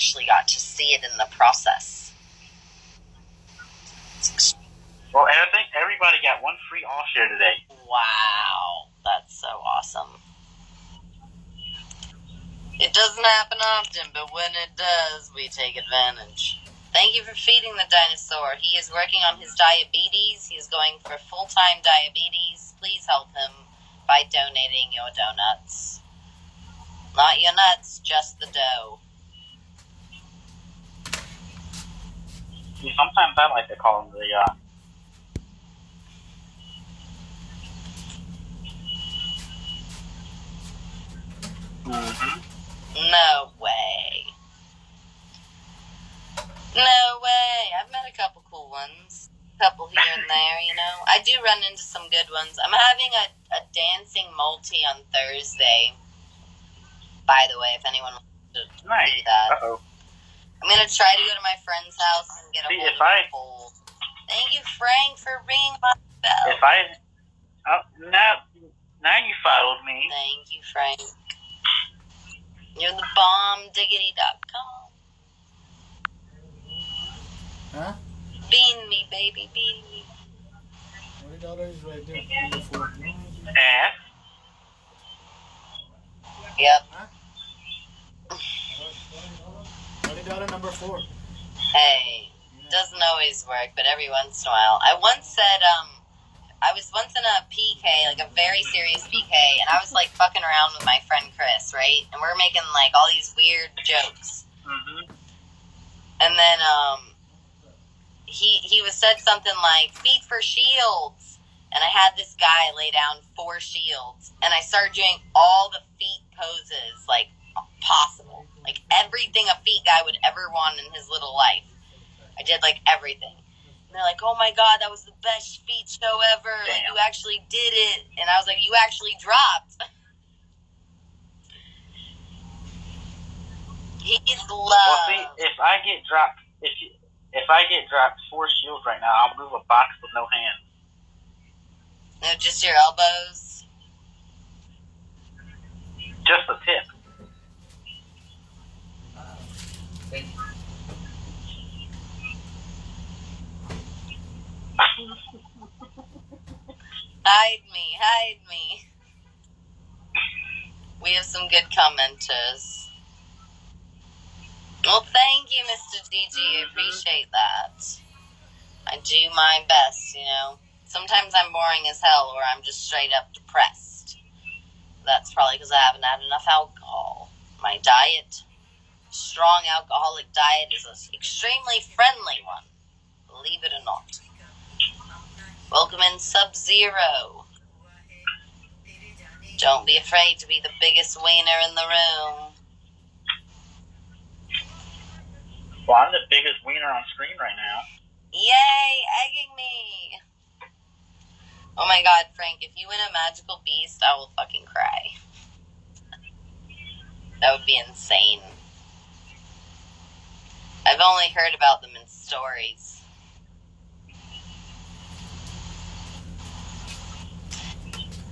actually got to see it in the process. Well, I think everybody got one free all share today. Wow, that's so awesome. It doesn't happen often, but when it does, we take advantage. Thank you for feeding the dinosaur. He is working on his diabetes. He is going for full-time diabetes. Please help him by donating your donuts. Not your nuts, just the dough. Sometimes I like to call them the, No way. No way. I've met a couple cool ones. A couple here and there, you know. I do run into some good ones. I'm having a dancing multi on Thursday. By the way, if anyone wants to see that. Uh-oh. I'm going to try to go to my friend's house and get a hold of a bowl. Thank you, Frank, for ringing my bell. Now you followed me. Thank you, Frank. You're the bombdiggity.com. Huh? Bean me, baby, bean me. $20 right there. Number 4. And? Yep. Huh? $20 number 4. Hey, doesn't always work, but every once in a while. I once said, I was once in a PK, like a very serious PK, and I was like fucking around with my friend Chris, right? And we're making like all these weird jokes. Mm-hmm. And then, he said something like, feet for shields. And I had this guy lay down 4 shields, and I started doing all the feet poses, like, possible. Like, everything a feet guy would ever want in his little life. I did, like, everything. And they're like, oh my god, that was the best feet show ever. Damn. Like, you actually did it. And I was like, you actually dropped. He's loved. Well, see, if I get dropped 4 shields right now, I'll move a box with no hands. No, just your elbows. Just a tip. Thank you. Hide me. We have some good commenters. Well, thank you, Mr. DG. I appreciate that. I do my best, you know. Sometimes I'm boring as hell, or I'm just straight up depressed. That's probably because I haven't had enough alcohol. My diet, strong alcoholic diet, is an extremely friendly one. Believe it or not. Welcome in Sub-Zero. Don't be afraid to be the biggest wiener in the room. Well, I'm the biggest wiener on screen right now. Yay, egging me. Oh my god, Frank, if you win a magical beast, I will fucking cry. That would be insane. I've only heard about them in stories.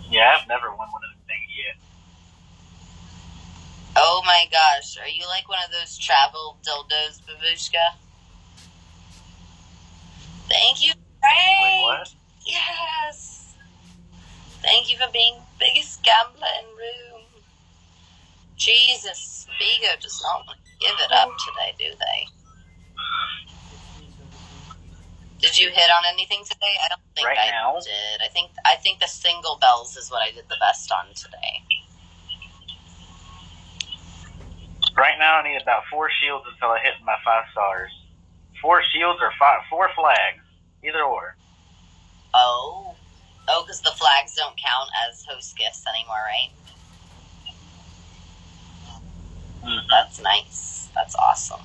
Yeah, I've never won one of the things yet. Oh my gosh, are you like one of those travel dildos, Babushka? Thank you, Frank! Wait, what? Yes! Thank you for being the biggest gambler in room. Jesus, Bigo does not want to give it up today, do they? Did you hit on anything today? I don't think I did. I think the single bells is what I did the best on today. Right now, I need about 4 shields until I hit my 5 stars. 4 shields or 4 flags, either or. Oh, because the flags don't count as host gifts anymore, right? Mm-hmm. That's nice. That's awesome.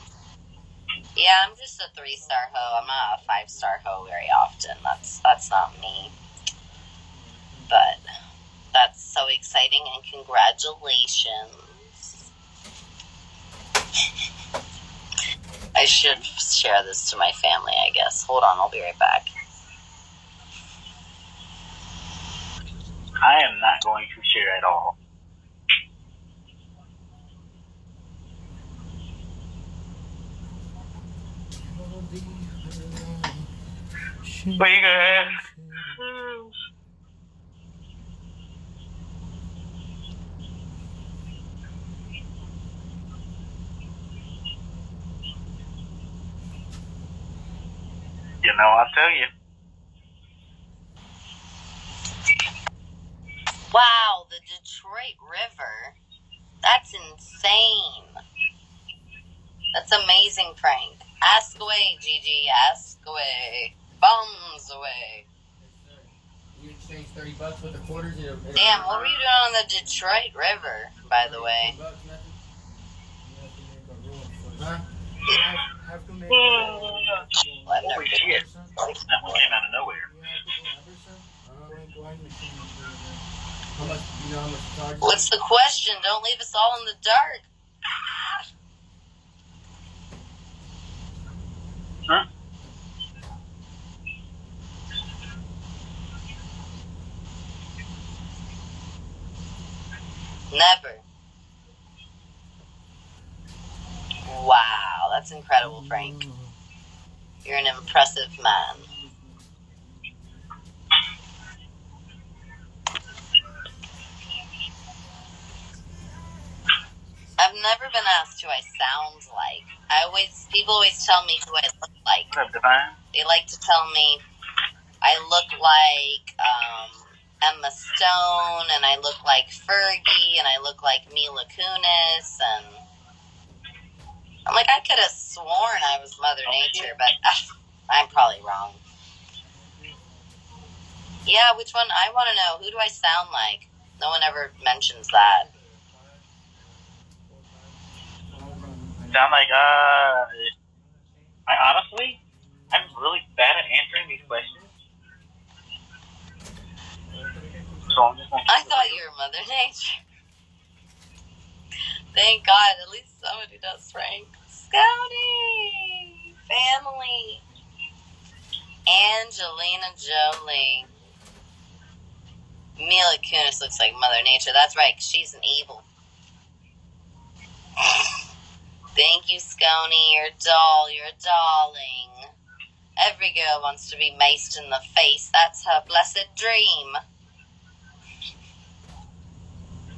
Yeah, I'm just a 3-star hoe. I'm not a 5-star hoe very often. That's not me. But that's so exciting, and congratulations. I should share this to my family, I guess. Hold on, I'll be right back. I am not going to share at all. Bigo. You know, I'll tell you. Wow, the Detroit River. That's insane. That's amazing, Frank. Ask away, Gigi. Ask away. Bums away. You exchange $30 with the quarters. Damn, what were you doing on the Detroit River, by the way? Huh? Have to make Holy shit. That one came out of nowhere. How much? You know how much it charges? What's the question? Don't leave us all in the dark. Huh? Never. Wow, that's incredible, Frank. You're an impressive man. I've never been asked who I sound like. People always tell me who I look like. What's up, Divine? They like to tell me I look like Emma Stone, and I look like Fergie, and I look like Mila Kunis, and I'm like, I could have sworn I was Mother Nature, but I'm probably wrong. Yeah, which one? I want to know. Who do I sound like? No one ever mentions that. Sound like, I honestly, I'm really bad at answering these questions. So I'm just gonna I thought you were Mother Nature. Thank God, at least somebody does, Frank. Scouty! Family! Angelina Jolie. Mila Kunis looks like Mother Nature. That's right, 'cause she's an evil. Thank you, Scony. You're a doll. You're a darling. Every girl wants to be maced in the face. That's her blessed dream.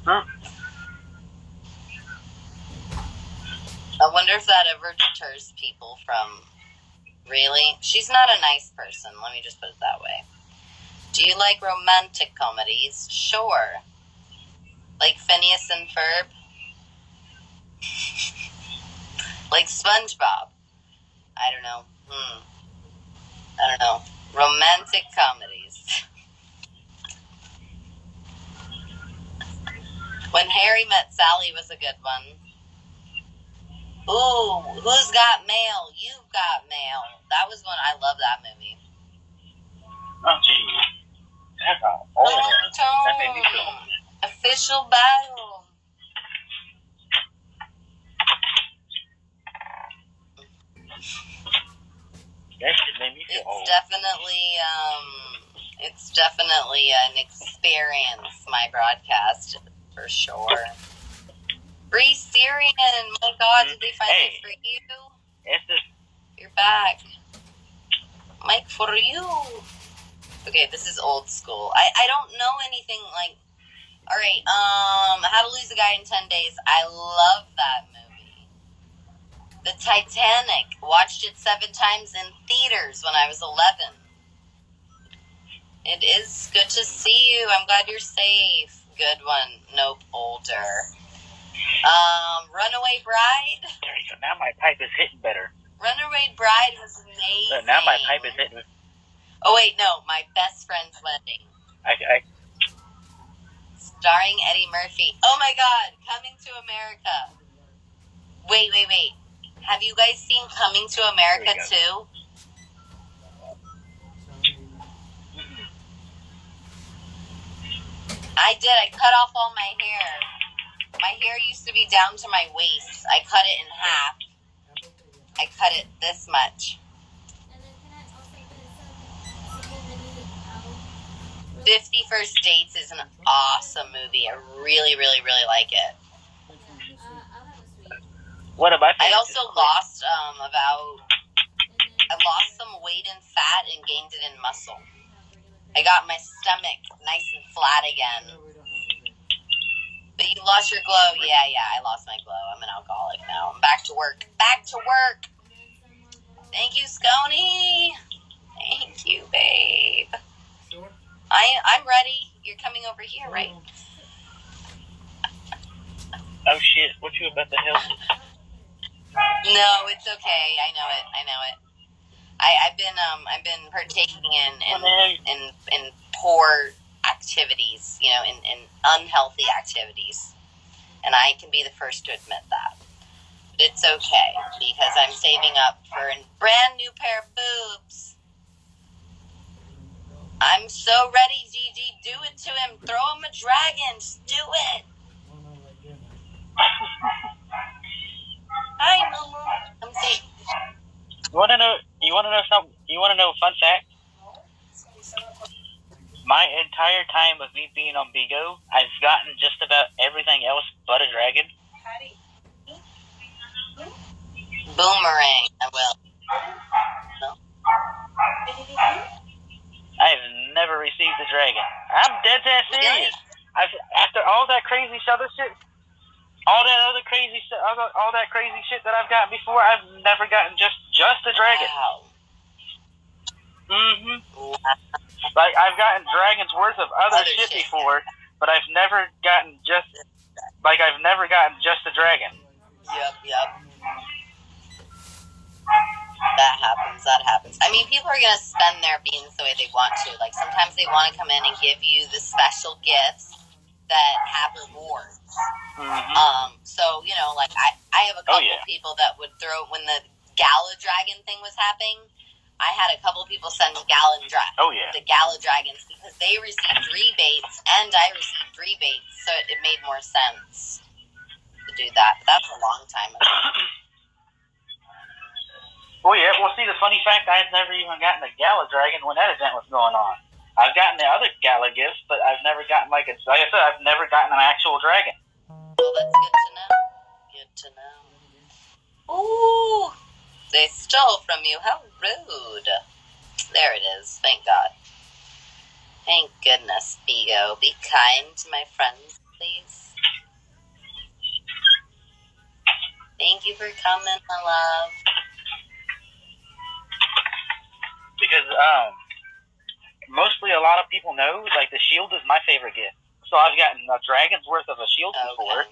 Huh? I wonder if that ever deters people from... Really? She's not a nice person. Let me just put it that way. Do you like romantic comedies? Sure. Like Phineas and Ferb? Like SpongeBob? I don't know. I don't know. Romantic comedies. When Harry Met Sally was a good one. Ooh, Who's Got Mail? You've Got Mail. That was one. I love that movie. Oh, geez. That's all old one. That made me feel old. Official Battle. That shit made me feel old. It's definitely an experience, my broadcast, for sure. Free Syrian! My God, did they finally free you? It's just... You're back. Mike, for you. Okay, this is old school. I don't know anything like... Alright, How to Lose a Guy in 10 Days. I love that movie. The Titanic. Watched it 7 times in theaters when I was 11. It is good to see you. I'm glad you're safe. Good one. Nope, older. Runaway Bride. There you go. Now my pipe is hitting better. Runaway Bride was amazing. Look, now my pipe is hitting... Oh, wait, no. My Best Friend's Wedding. Starring Eddie Murphy. Oh, my God. Coming to America. Wait. Have you guys seen Coming to America, too? I did. I cut off all my hair. My hair used to be down to my waist. I cut it in half. I cut it this much. 50 First Dates is an awesome movie. I really, really, really like it. What about I also lost lost some weight and fat and gained it in muscle. I got my stomach nice and flat again. But you lost your glow. Yeah, I lost my glow. I'm an alcoholic now. I'm back to work. Back to work. Thank you, Scony. Thank you, babe. Sure. I'm ready. You're coming over here, right? Oh shit! What you about to help? No, it's okay. I know it. I've been partaking in poor activities, in unhealthy activities, and I can be the first to admit that. But it's okay because I'm saving up for a brand new pair of boobs. I'm so ready, Gigi. Do it to him. Throw him a dragon. Just do it. Hi, Momo. I'm safe. You want to know something? You want to know a fun fact? My entire time of me being on Bigo, I've gotten just about everything else but a dragon. Boomerang. I will. No? I've never received a dragon. I'm dead ass serious. After all that crazy other shit, all that crazy shit that I've gotten before, I've never gotten just a dragon. Wow. Like I've gotten dragons worth of other shit before, but I've never gotten just a dragon. Yep. That happens. I mean, people are going to spend their beans the way they want to. Like, sometimes they want to come in and give you the special gifts that have rewards. So, like, I have a couple people that would throw, when the Gala Dragon thing was happening, I had a couple people send the Gala Dragons because they received rebates and I received rebates, so it made more sense to do that. But that was a long time ago. Well, yeah. Well, see, the funny fact, I've never even gotten a Gala Dragon when that event was going on. I've gotten the other Gala gifts, but I've never gotten, like I said, I've never gotten an actual dragon. Well, that's good to know. Good to know. Ooh, they stole from you. How rude. There it is. Thank God. Thank goodness, Bigo. Be kind to my friends, please. Thank you for coming, my love. Because, mostly a lot of people know, like, the shield is my favorite gift. So I've gotten a dragon's worth of a shield before.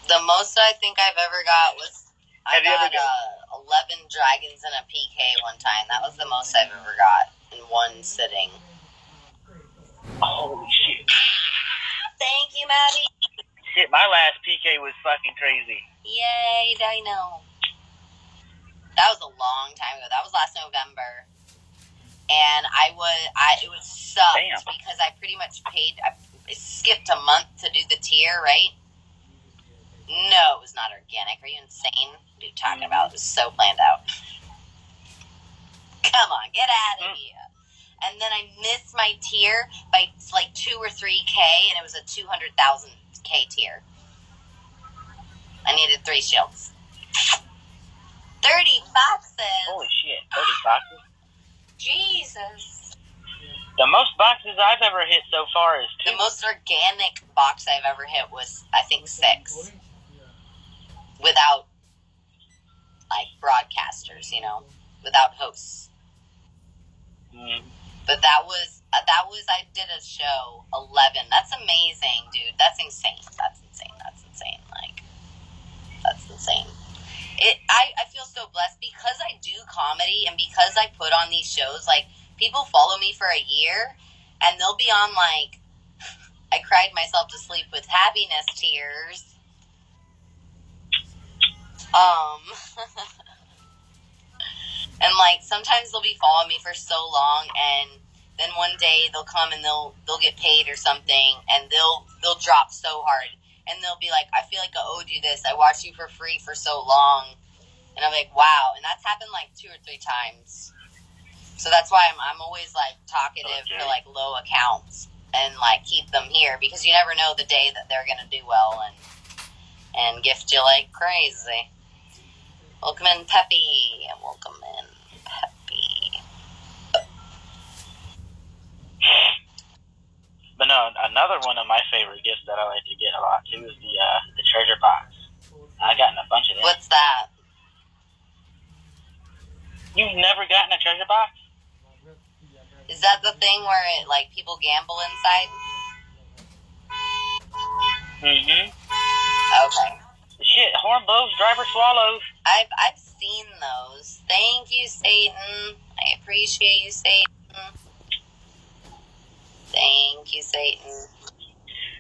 The most I think I've ever got was I got 11 dragons in a PK one time. That was the most I've ever got in one sitting. Holy shit. Thank you, Maddie. Shit, my last PK was fucking crazy. Yay, I know. That was a long time ago. That was last November. And it was sucked because I pretty much I skipped a month to do the tier, right? No, it was not organic. Are you insane? What are you talking about? It was so planned out. Come on, get out of here. And then I missed my tier by like 2 or 3K, and it was a 200,000K tier. I needed 3 shields. 30 boxes. Holy shit, 30 boxes? Jesus. The most boxes I've ever hit so far is 2. The most organic box I've ever hit was, I think, 6. Without, like, broadcasters, without hosts. But that was, I did a show, 11. That's amazing, dude. That's insane. That's insane. Like, that's insane. I feel so blessed because I do comedy and because I put on these shows. Like, people follow me for a year and they'll be on, like, I cried myself to sleep with happiness tears. And, like, sometimes they'll be following me for so long, and then one day they'll come and they'll get paid or something, and they'll drop so hard, and they'll be like, I feel like I owed you this. I watched you for free for so long. And I'm like, wow. And that's happened like 2 or 3 times. So that's why I'm always, like, talkative for, like, low accounts. and like keep them here, because you never know the day that they're gonna do well and gift you like crazy. Welcome in, Peppy. Welcome in, Peppy. But no, another one of my favorite gifts that I like to get a lot too is the treasure box. I gotten a bunch of them. What's that? You've never gotten a treasure box? Is that the thing where it, like, people gamble inside? Mm-hmm. Okay. Shit, horn blows, driver swallows. I've seen those. Thank you, Satan. I appreciate you, Satan. Thank you, Satan.